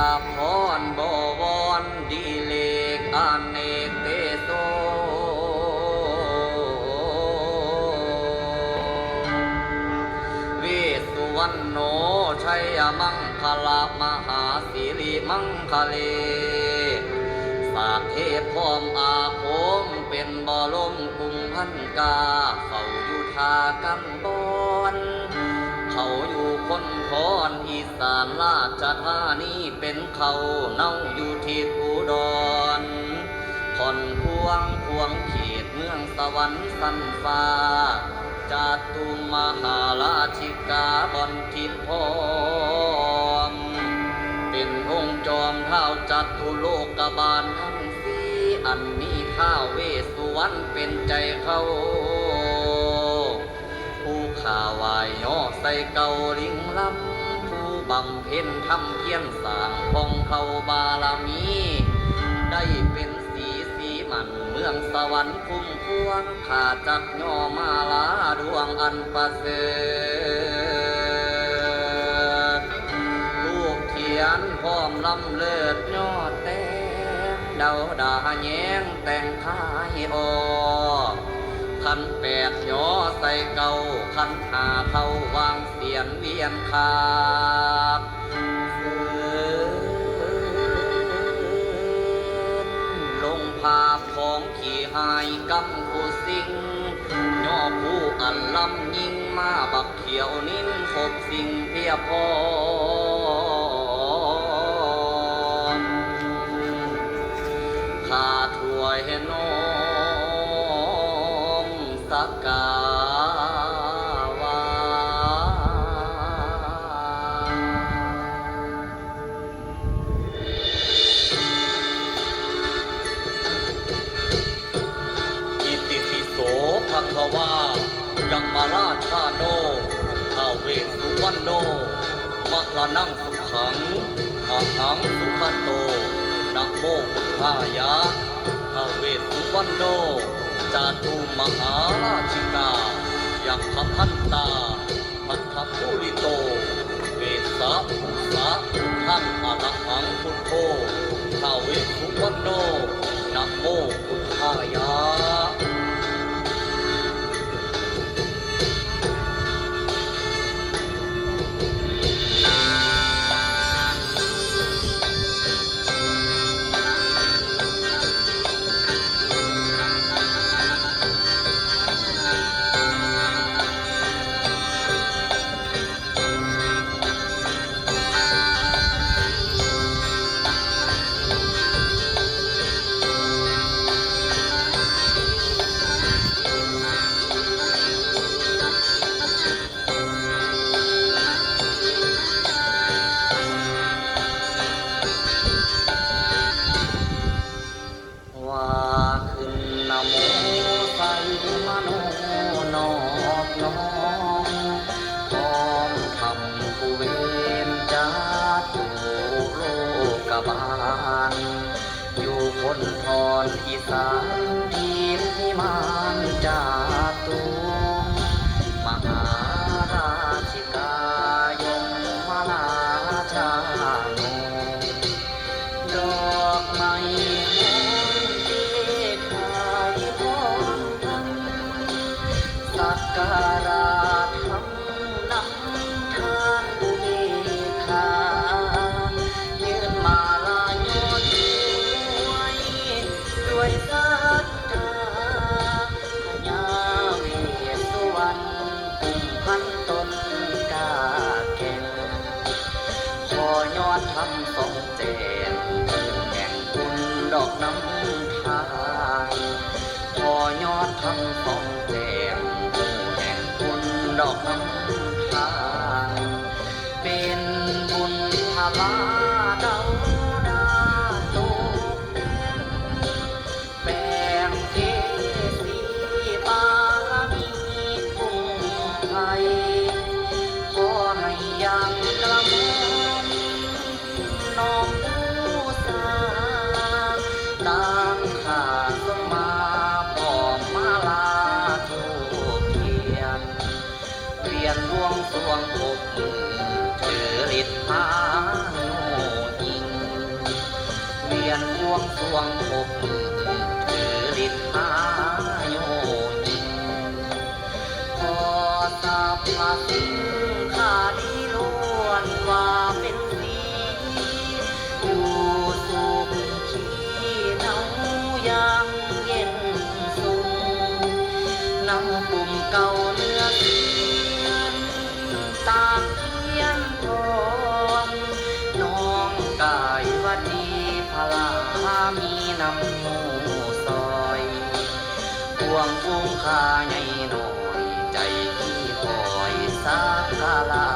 าพรบวรดีเลกอเนกเตโสวิสุวรรณโนชัยมังคลามหาสิริมังคเลสาเทพร้อมอาคมเป็นบรมกุมพันกาเฝ้าอยู่ทากันบอนเขาอยู่คนคอนอีสานราชธานีเป็นเขาเน่าอยู่ที่อุดรผ่อนพวงเขตเมืองสวรรค์สันฟ้าจาตุมหาราชิกาบอนทินพร้อมเป็นองค์จอมเท้าจัตุโลกบาลทั้งสี่อันมีท้าวเวสสุวรรณเป็นใจเขาผู้ข่าวายย่อใส่เกาลิงลำผู้บำเพ็ญทำเพียรสร้างของเขาบารมีได้เป็นสีมันเมืองสวรรค์คุ้มพวงขาจักย่อมาลาดวงอันประเสริฐลูกเทียนพร้อมลำเลิศยอดแต้มเดาด่าแย้งแต่งท้ายออกขันแปดย่อใส่เก่าขันหาเท่าวางเสียนเวียนขาบลงภาพของขี่หายกำผู้สิงย่อผู้อันลำยิงมาบักเขียวนิ้นพบสิ่งเพียพอข้าถวยน้อมสักกาวาอิติปิโสภควายัมมาราชาโนท้าวเวสสุวรรณโนมะละนังสุขังอาหังสุขโตนะโมพุทธายะท้าวเวสสุวรรณโนจาตุมหาราชิกายักขพันตาพัทธภูริโตเวสสะภูสะท่านอรหังพุทโธท้าวเวสสุวรรณโนนะโมพุทธายะอยู่คนทอนอีสานทีมที่มานจาตุมหาราชิกายมมาลาชาโนดอกไม้หอมที่ขายพร้อมทันสักการะทำนำทานบุเบคายืนมาด้วยศรัทธาพญาเวสสุวรรณกุมพันตนกาแก่นขอยอดทำทรงแจงแห่งคุณดอกน้ำทางขอยอดทำทรงแจงแห่งคุณดอกน้ำทางเป็นบุญพลาดาวยังกระมมน้องผู้สาดังขาดมาปอกมาลาทุกเทียนเวียนดวงสวงปกมือถือฤทธิ์พาโนยิง วงภพถือฤทธาโยยิงพอทราบว่าสิ่งข้าดีล้วนว่าเป็นสีอยู่สุขขีเนายังเย็นสุขน้ำปุ่มเก่าเนื้อเสียนตากเทียนทองน้องกายวัดีพลามีน้ำมูซอยพวงฟุ้งคาใหญ่หน่อยใจที่คอยสักกาลา